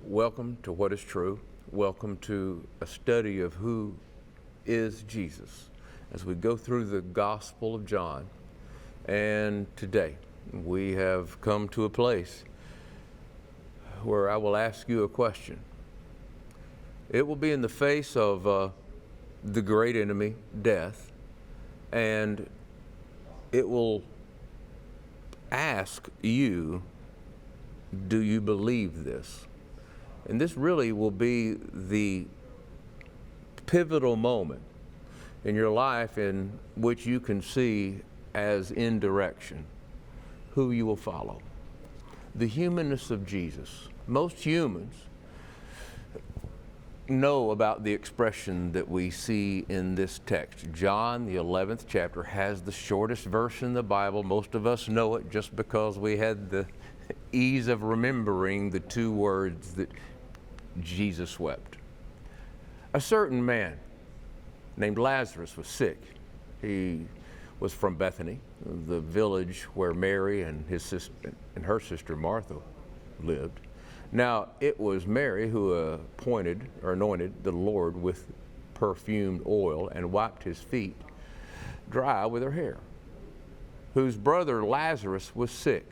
welcome to What is True. Welcome to a study of who is Jesus as we go through the Gospel of John. And today we have come to a place where I will ask you a question. It will be in the face of the great enemy, death, and it will ask you, do you believe this? And this really will be the pivotal moment in your life in which you can see as in direction who you will follow. The humanness of Jesus. Most humans know about the expression that we see in this text. John, the 11th chapter, has the shortest verse in the Bible. Most of us know it just because we had the ease of remembering the two words that Jesus wept. A certain man named Lazarus was sick. He was from Bethany, the village where Mary and her sister Martha lived. Now, it was Mary who anointed the Lord with perfumed oil and wiped his feet dry with her hair, whose brother Lazarus was sick.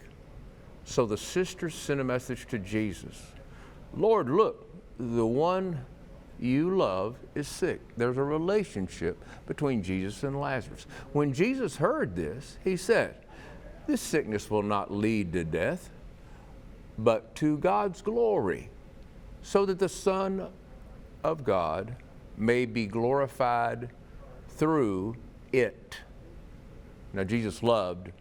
So the sisters sent a message to Jesus. Lord, look, the one you love is sick. There's a relationship between Jesus and Lazarus. When Jesus heard this, he said, this sickness will not lead to death, but to God's glory, so that the Son of God may be glorified through it. Now, Jesus loved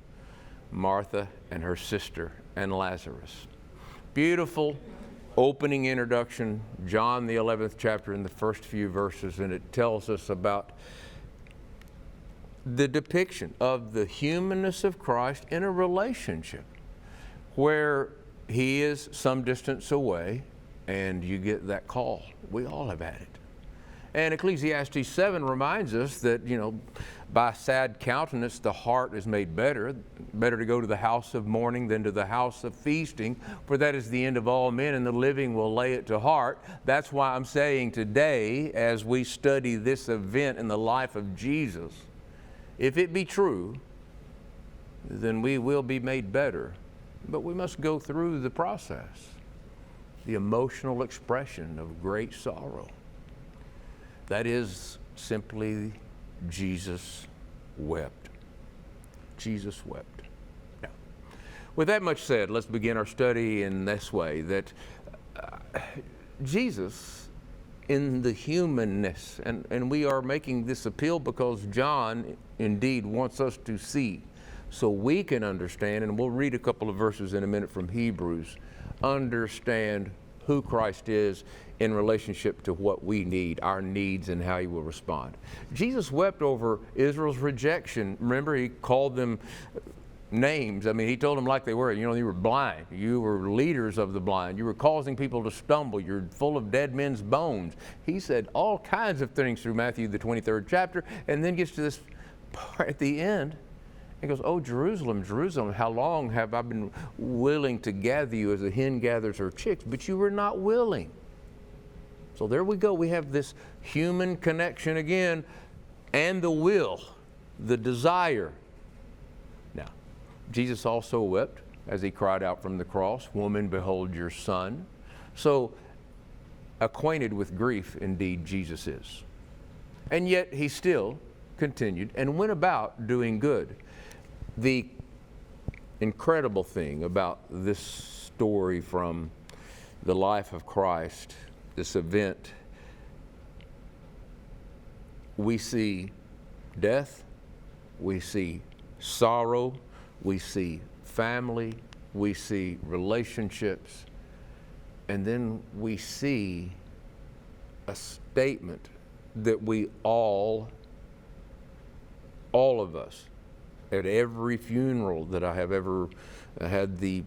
Martha and her sister and Lazarus. Beautiful opening introduction, John the 11th chapter in the first few verses, and it tells us about the depiction of the humanness of Christ in a relationship where he is some distance away and you get that call. We all have had it. And Ecclesiastes 7 reminds us that, by sad countenance the heart is made better. Better to go to the house of mourning than to the house of feasting, for that is the end of all men, and the living will lay it to heart. That's why I'm saying today, as we study this event in the life of Jesus, if it be true, then we will be made better. But we must go through the process, the emotional expression of great sorrow. That is simply Jesus wept. Jesus wept. Now, with that much said, let's begin our study in this way, that Jesus in the humanness, and we are making this appeal because John indeed wants us to see so we can understand, and we'll read a couple of verses in a minute from Hebrews, understand who Christ is in relationship to what we need, our needs, and how he will respond. Jesus wept over Israel's rejection. Remember, he called them names. He told them like they were. You were blind. You were leaders of the blind. You were causing people to stumble. You're full of dead men's bones. He said all kinds of things through Matthew, the 23rd chapter, and then gets to this part at the end. He goes, oh, Jerusalem, Jerusalem, how long have I been willing to gather you as a hen gathers her chicks, but you were not willing. So there we go. We have this human connection again, and the will, the desire. Now, Jesus also wept as he cried out from the cross, woman, behold your son. So acquainted with grief, indeed, Jesus is. And yet he still continued and went about doing good. The incredible thing about this story from the life of Christ, this event, we see death, we see sorrow, we see family, we see relationships, and then we see a statement that we all of us, at every funeral that I have ever had the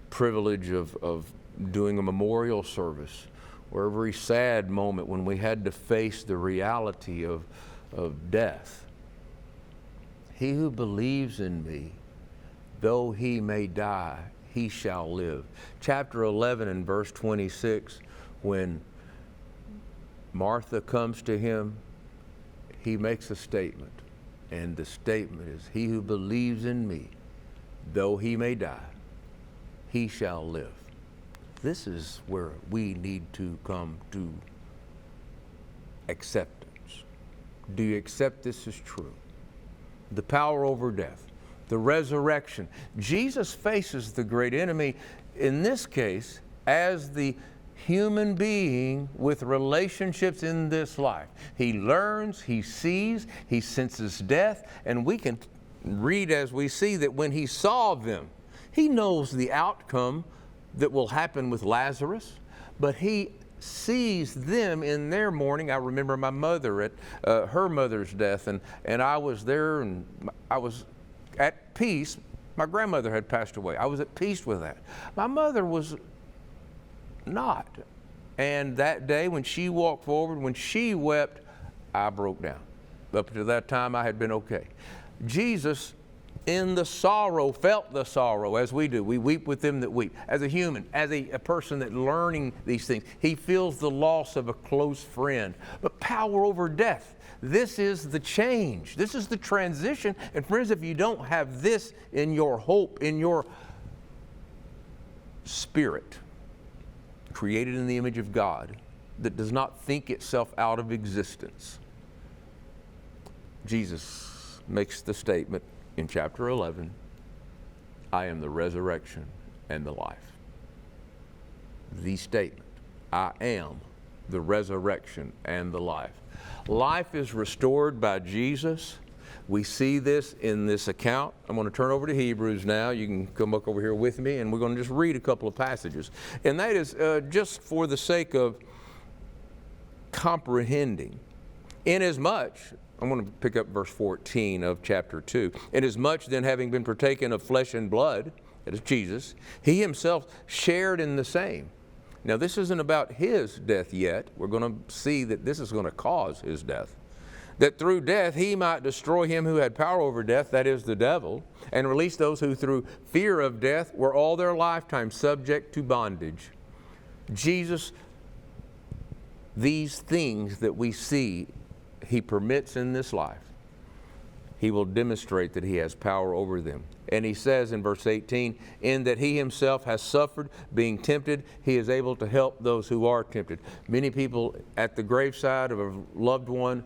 privilege of doing a memorial service, or every sad moment when we had to face the reality of death. He who believes in me, though he may die, he shall live. Chapter 11 and verse 26 When Martha comes to him, he makes a statement. And the statement is, he who believes in me, though he may die, he shall live. This is where we need to come to acceptance. Do you accept this as true? The power over death, the resurrection. Jesus faces the great enemy, in this case, as the human being with relationships in this life. He learns, he sees, he senses death, and we can read as we see that when he saw them, he knows the outcome that will happen with Lazarus, but he sees them in their mourning. I remember my mother at her mother's death, and I was there, and I was at peace. My grandmother had passed away. I was at peace with that. My mother was not. And that day when she walked forward, when she wept, I broke down. Up to that time I had been okay. Jesus, in the sorrow, felt the sorrow as we do. We weep with them that weep. As a human, as a person that learning these things, he feels the loss of a close friend. But power over death, this is the change. This is the transition. And friends, if you don't have this in your hope, in your spirit, created in the image of God, that does not think itself out of existence, Jesus makes the statement in chapter 11, I am the resurrection and the life. The statement, I am the resurrection and the life. Life is restored by Jesus. We see this in this account. I'm going to turn over to Hebrews now. You can come back over here with me, and we're going to just read a couple of passages. And that is just for the sake of comprehending. Inasmuch, I'm going to pick up verse 14 of chapter 2. Inasmuch then, having been partaken of flesh and blood, that is Jesus, he himself shared in the same. Now, this isn't about his death yet. We're going to see that this is going to cause his death. That through death he might destroy him who had power over death, that is the devil, and release those who through fear of death were all their lifetime subject to bondage. Jesus, these things that we see he permits in this life, he will demonstrate that he has power over them. And he says in verse 18, in that he himself has suffered, being tempted, he is able to help those who are tempted. Many people at the graveside of a loved one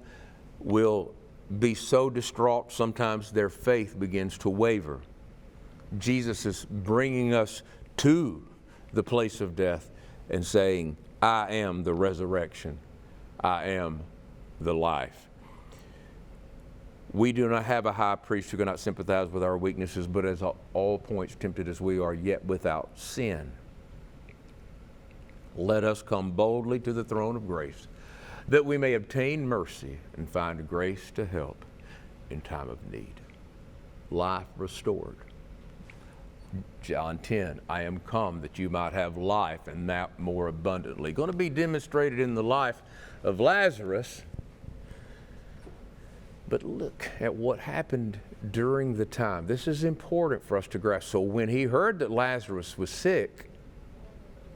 will be so distraught, sometimes their faith begins to waver. Jesus is bringing us to the place of death and saying, I am the resurrection. I am the life. We do not have a high priest who cannot sympathize with our weaknesses, but as all points tempted as we are, yet without sin. Let us come boldly to the throne of grace, that we may obtain mercy and find grace to help in time of need. Life restored. John 10, I am come that you might have life and that more abundantly. Going to be demonstrated in the life of Lazarus. But look at what happened during the time. This is important for us to grasp. So when he heard that Lazarus was sick,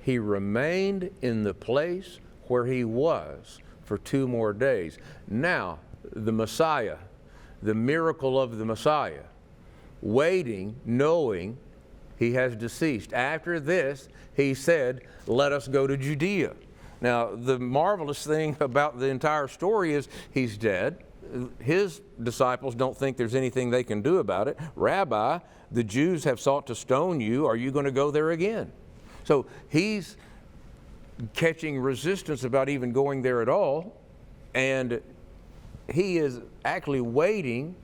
he remained in the place where he was for 2 more days. Now, the Messiah, the miracle of the Messiah, waiting, knowing he has deceased. After this, he said, let us go to Judea. Now, the marvelous thing about the entire story is he's dead. His disciples don't think there's anything they can do about it. Rabbi, the Jews have sought to stone you. Are you going to go there again? So he's catching resistance about even going there at all. And he is actually waiting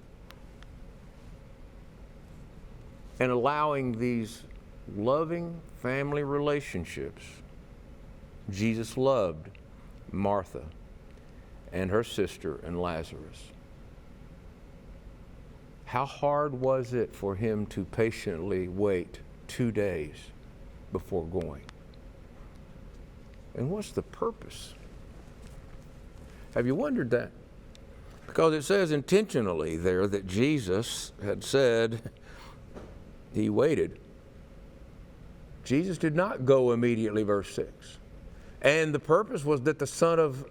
and allowing these loving family relationships. Jesus loved Martha and her sister and Lazarus. How hard was it for him to patiently wait 2 days before going? And what's the purpose? Have you wondered that? Because it says intentionally there that Jesus had said he waited. Jesus did not go immediately, verse 6. And the purpose was that the Son of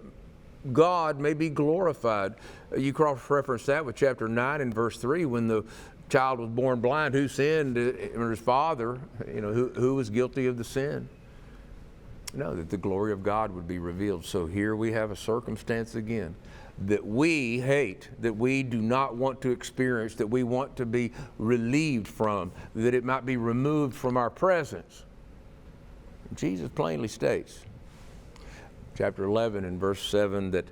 God may be glorified. You cross-reference that with chapter 9 and verse 3, when the child was born blind. Who sinned? His father. Who was guilty of the sin? No, that the glory of God would be revealed. So here we have a circumstance again that we hate, that we do not want to experience, that we want to be relieved from, that it might be removed from our presence. Jesus plainly states, chapter 11 and verse 7, that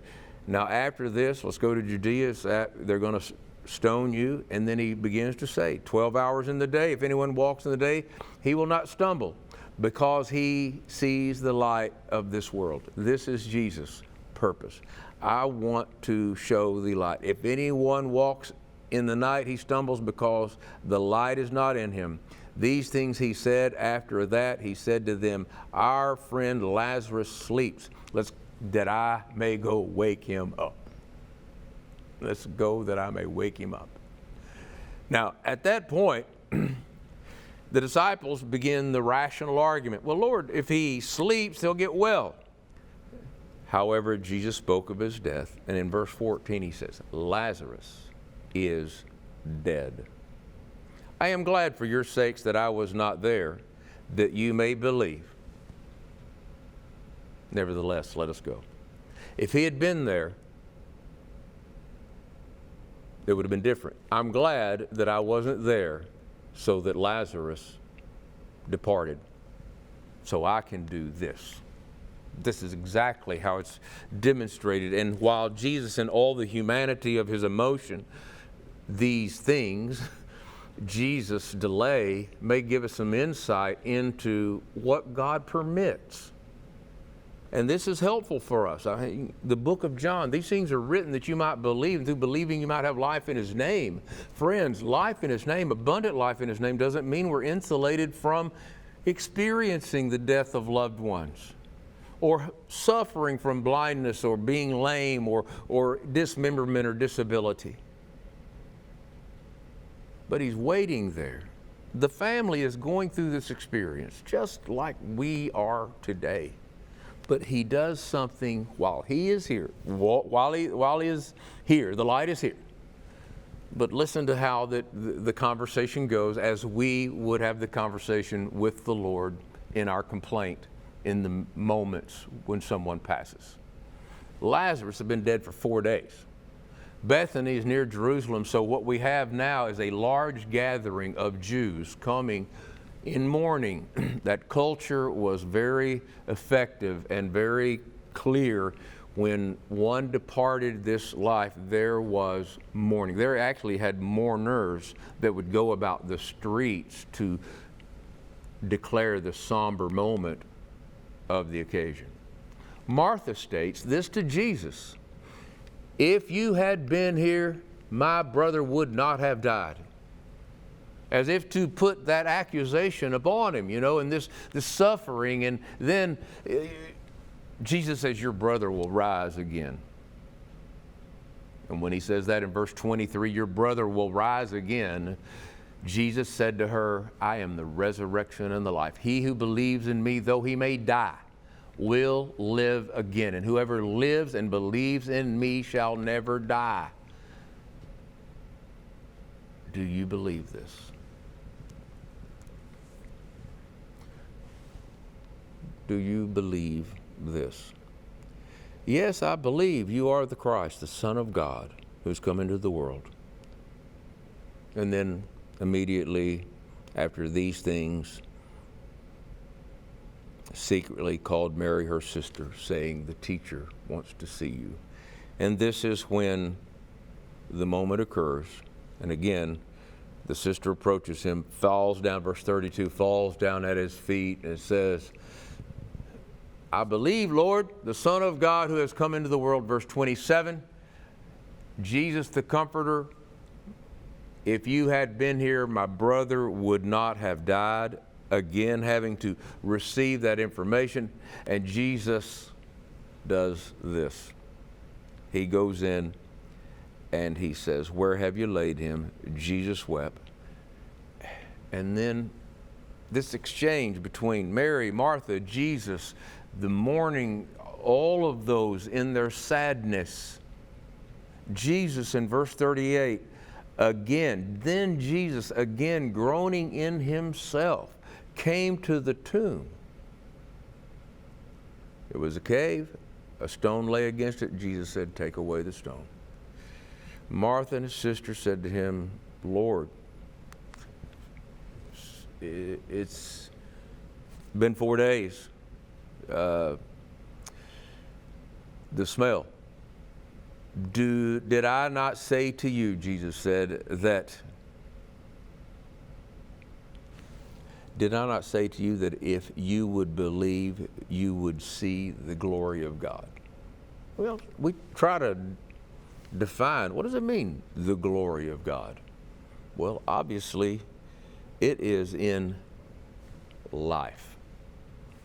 now after this, let's go to Judea, they're going to stone you. And then he begins to say, 12 hours in the day, if anyone walks in the day, he will not stumble, because he sees the light of this world. This is Jesus' purpose. I want to show the light. If anyone walks in the night, he stumbles because the light is not in him. These things he said. After that, he said to them, our friend Lazarus sleeps. That I may go wake him up. Let's go that I may wake him up. Now, at that point, the disciples begin the rational argument. Well, Lord, if he sleeps, he'll get well. However, Jesus spoke of his death, and in verse 14 he says, Lazarus is dead. I am glad for your sakes that I was not there, that you may believe. Nevertheless, let us go. If he had been there, it would have been different. I'm glad that I wasn't there so that Lazarus departed, so I can do this. This is exactly how it's demonstrated. And while Jesus, in all the humanity of his emotion, these things, Jesus' delay may give us some insight into what God permits. And this is helpful for us. The book of John, these things are written that you might believe, and through believing you might have life in his name. Friends, life in his name, abundant life in his name, doesn't mean we're insulated from experiencing the death of loved ones, or suffering from blindness, or being lame, or dismemberment or disability. But he's waiting there. The family is going through this experience just like we are today. But he does something while he is here. While he is here, the light is here. But listen to how the conversation goes as we would have the conversation with the Lord in our complaint in the moments when someone passes. Lazarus had been dead for 4 days. Bethany is near Jerusalem, so what we have now is a large gathering of Jews coming in mourning. That culture was very effective and very clear. When one departed this life, there was mourning. There actually had mourners that would go about the streets to declare the somber moment of the occasion. Martha states this to Jesus: if you had been here, my brother would not have died. As if to put that accusation upon him, and this suffering. And then Jesus says, your brother will rise again. And when he says that in verse 23, your brother will rise again, Jesus said to her, I am the resurrection and the life. He who believes in me, though he may die, will live again. And whoever lives and believes in me shall never die. Do you believe this? Do you believe this? Yes, I believe you are the Christ, the Son of God, who's come into the world. And then immediately after these things, secretly called Mary, her sister, saying, the teacher wants to see you. And this is when the moment occurs. And again, the sister approaches him, falls down, verse 32, falls down at his feet and says, I believe, Lord, the Son of God who has come into the world. Verse 27, Jesus the Comforter, if you had been here, my brother would not have died. Again, having to receive that information. And Jesus does this. He goes in and he says, where have you laid him? Jesus wept. And then this exchange between Mary, Martha, Jesus, the mourning, all of those in their sadness. Jesus in verse 38, then Jesus, again groaning in himself, came to the tomb. It was a cave, a stone lay against it. Jesus said, take away the stone. Martha and his sister said to him, Lord, it's been 4 days. The smell. Did I not say to you, Jesus said, did I not say to you that if you would believe, you would see the glory of God? Well, we try to define, what does it mean, the glory of God? Well, obviously, it is in life.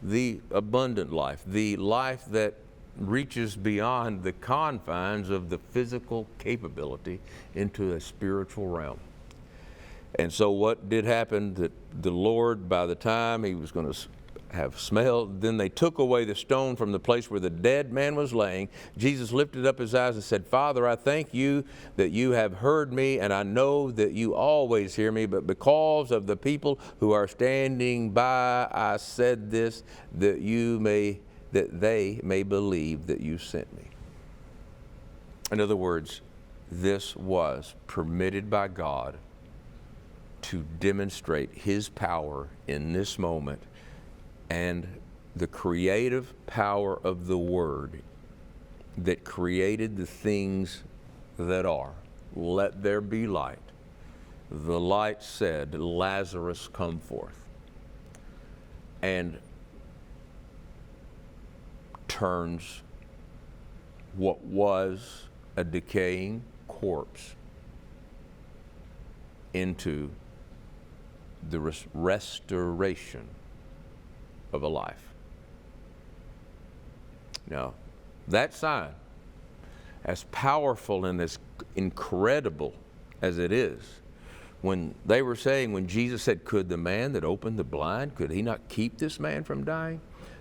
The abundant life, the life that reaches beyond the confines of the physical capability into a spiritual realm. And so what did happen, that the Lord, by the time he was going to have smelled, then they took away the stone from the place where the dead man was laying. Jesus lifted up his eyes and said, Father, I thank you that you have heard me, and I know that you always hear me, but because of the people who are standing by, I said this, that they may believe that you sent me. In other words, this was permitted by God to demonstrate his power in this moment and the creative power of the Word that created the things that are. Let there be light. The light said, Lazarus, come forth. And turns what was a decaying corpse into the restoration of a life. Now, that sign, as powerful and as incredible as it is, when they were saying, when Jesus said, could the man that opened the blind, could he not keep this man from dying?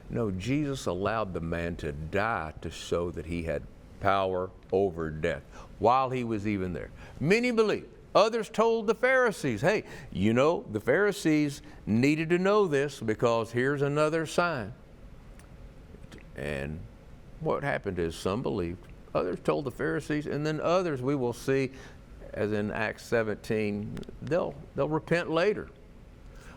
No, Jesus allowed the man to die to show that he had power over death while he was even there. Many believed. Others told the Pharisees, hey, you know, the Pharisees needed to know this because here's another sign. And what happened is some believed, others told the Pharisees, and then others, we will see, as in Acts 17, they'll repent later.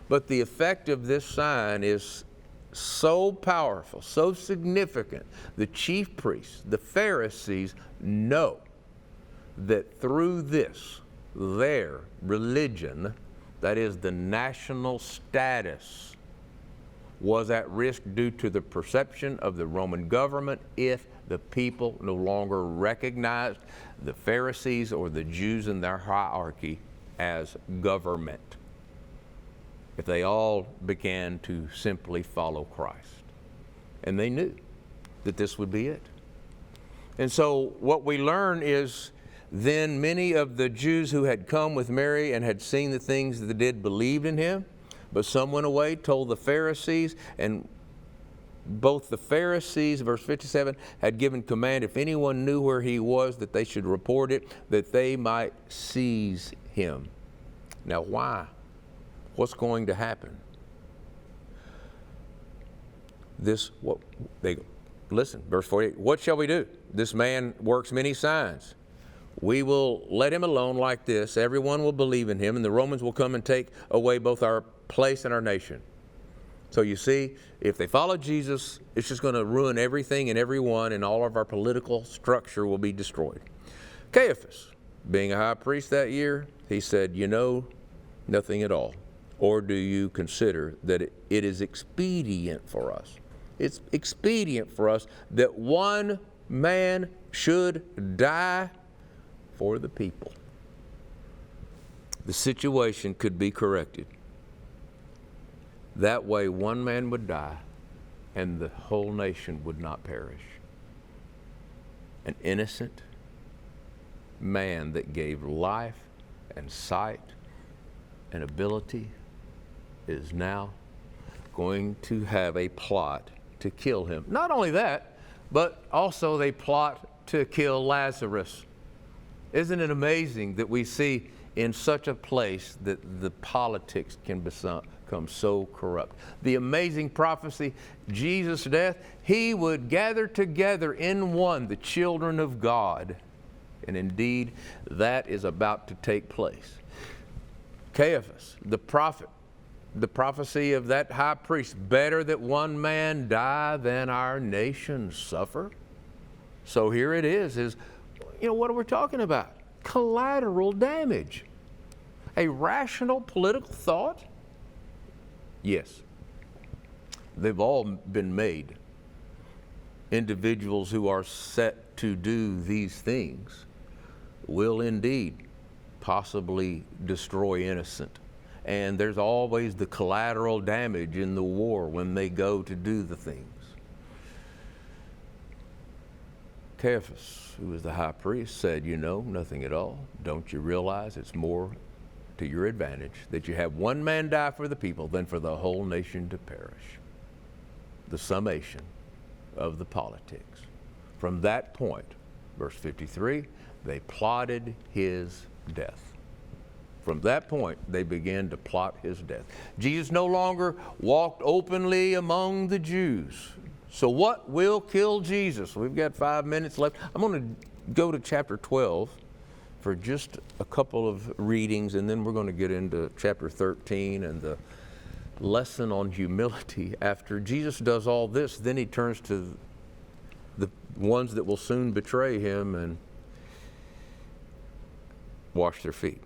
But the effect of this sign is so powerful, so significant. The chief priests, the Pharisees, know that through this, their religion, that is the national status, was at risk due to the perception of the Roman government if the people no longer recognized the Pharisees or the Jews in their hierarchy as government. If they all began to simply follow Christ. And they knew that this would be it. And so what we learn is then many of the Jews who had come with Mary and had seen the things that they did believed in him, but some went away, told the Pharisees, and both the Pharisees, verse 57, had given command if anyone knew where he was that they should report it, that they might seize him. Now why? What's going to happen? Listen, verse 48, what shall we do? This man works many signs. We will let him alone like this. Everyone will believe in him, and the Romans will come and take away both our place and our nation. So you see, if they follow Jesus, it's just going to ruin everything and everyone, and all of our political structure will be destroyed. Caiaphas, being a high priest that year, he said, you know nothing at all. Or do you consider that it is expedient for us? It's expedient for us that one man should die for the people. The situation could be corrected. That way one man would die and the whole nation would not perish. An innocent man that gave life and sight and ability is now going to have a plot to kill him. Not only that, but also they plot to kill Lazarus. Isn't it amazing that we see in such a place that the politics can become so corrupt? The amazing prophecy, Jesus' death, he would gather together in one the children of God. And indeed, that is about to take place. Caiaphas, the prophet, the prophecy of that high priest, better that one man die than our nation suffer. So here it is, what are we talking about? Collateral damage. A rational political thought? Yes. They've all been made. Individuals who are set to do these things will indeed possibly destroy innocent. And there's always the collateral damage in the war when they go to do the things. Caiaphas, who was the high priest, said, nothing at all. Don't you realize it's more to your advantage that you have one man die for the people than for the whole nation to perish? The summation of the politics. From that point, verse 53, they plotted his death. From that point, they began to plot his death. Jesus no longer walked openly among the Jews. So what will kill Jesus? We've got 5 minutes left. I'm going to go to chapter 12 for just a couple of readings, and then we're going to get into chapter 13 and the lesson on humility. After Jesus does all this, then he turns to the ones that will soon betray him and wash their feet.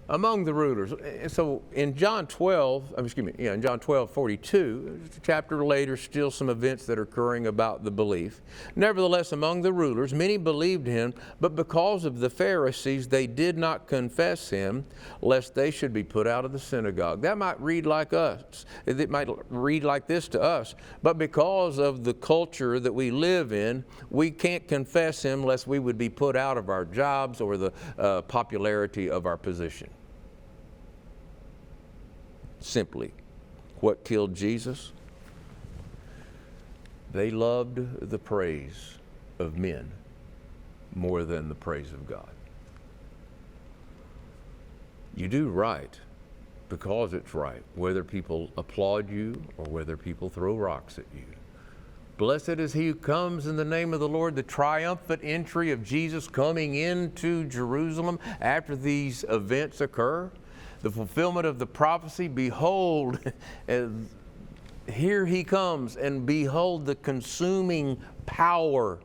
Among the rulers. So in John 12:42, a chapter later, still some events that are occurring about the belief. Nevertheless, among the rulers, many believed him, but because of the Pharisees, they did not confess him, lest they should be put out of the synagogue. That might read like us. It might read like this to us. But because of the culture that we live in, we can't confess him lest we would be put out of our jobs or the popularity of our position. Simply, what killed Jesus? They loved the praise of men more than the praise of God. You do right because it's right, whether people applaud you or whether people throw rocks at you. Blessed is he who comes in the name of the Lord, the triumphant entry of Jesus coming into Jerusalem after these events occur. The fulfillment of the prophecy, behold, here he comes, and behold the consuming power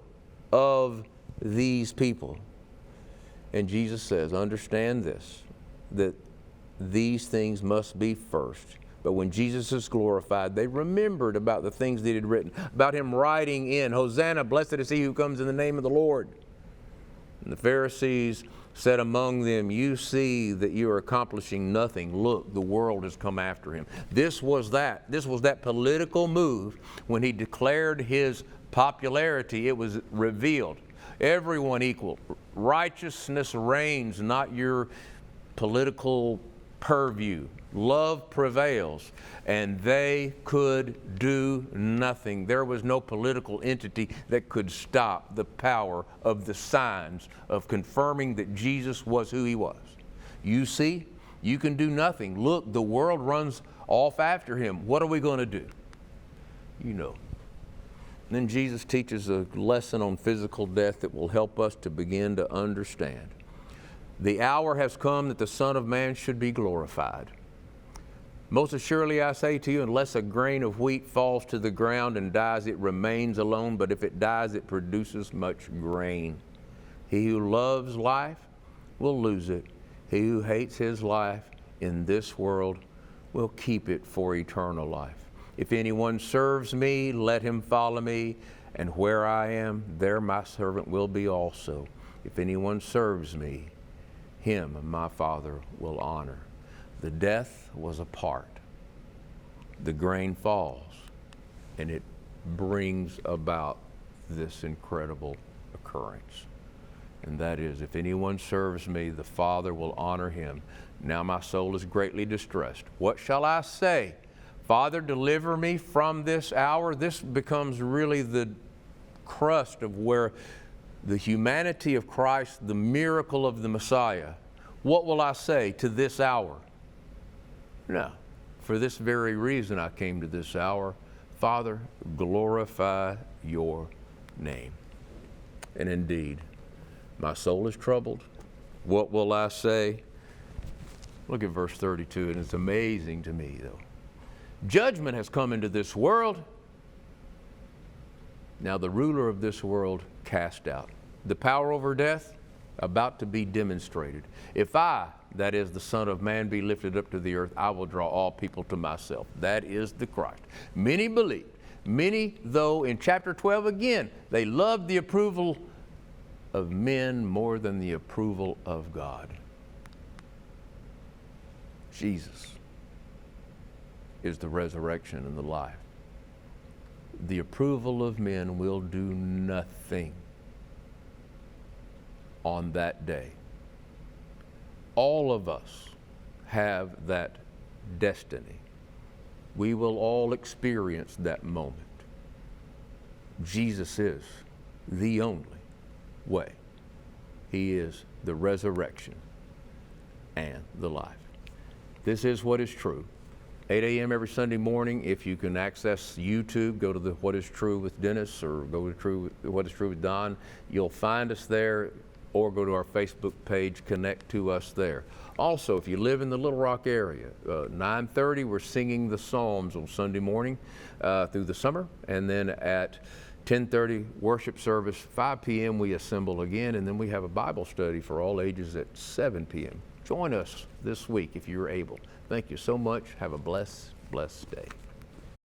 of these people. And Jesus says, understand this, that these things must be first. But when Jesus is glorified, they remembered about the things that he had written, about him riding in, Hosanna, blessed is he who comes in the name of the Lord. And the Pharisees said among them, you see that you are accomplishing nothing. Look, the world has come after him. This was that political move when he declared his popularity. It was revealed. Everyone equal. Righteousness reigns, not your political purview. Love prevails, and they could do nothing. There was no political entity that could stop the power of the signs of confirming that Jesus was who he was. You see, you can do nothing. Look, the world runs off after him. What are we going to do? And then Jesus teaches a lesson on physical death that will help us to begin to understand. The hour has come that the Son of Man should be glorified. Most assuredly I say to you, unless a grain of wheat falls to the ground and dies, it remains alone, but if it dies, it produces much grain. He who loves life will lose it. He who hates his life in this world will keep it for eternal life. If anyone serves me, let him follow me, and where I am, there my servant will be also. If anyone serves me, him my Father will honor. The death was a part. The grain falls, and it brings about this incredible occurrence. And that is, if anyone serves me, the Father will honor him. Now my soul is greatly distressed. What shall I say? Father, deliver me from this hour. This becomes really the crust of where the humanity of Christ, the miracle of the Messiah. What will I say to this hour? No, for this very reason I came to this hour. Father, glorify your name. And indeed, my soul is troubled. What will I say? Look at verse 32, and it's amazing to me, though. Judgment has come into this world. Now the ruler of this world cast out. The power over death about to be demonstrated. If I, that is the Son of Man, be lifted up to the earth, I will draw all people to myself. That is the Christ. Many believed. Many, though, in chapter 12 again, they loved the approval of men more than the approval of God. Jesus is the resurrection and the life. The approval of men will do nothing on that day. All of us have that destiny. We will all experience that moment. Jesus is the only way. He is the resurrection and the life. This is What is True. 8 a.m. every Sunday morning. If you can access YouTube, go to the What is True with Dennis, or go to What is True with Don. You'll find us there, or go to our Facebook page, connect to us there. Also, if you live in the Little Rock area, 9:30 we're singing the Psalms on Sunday morning through the summer, and then at 10:30 worship service, 5 p.m. we assemble again, and then we have a Bible study for all ages at 7 p.m. Join us this week if you're able. Thank you so much. Have a blessed day.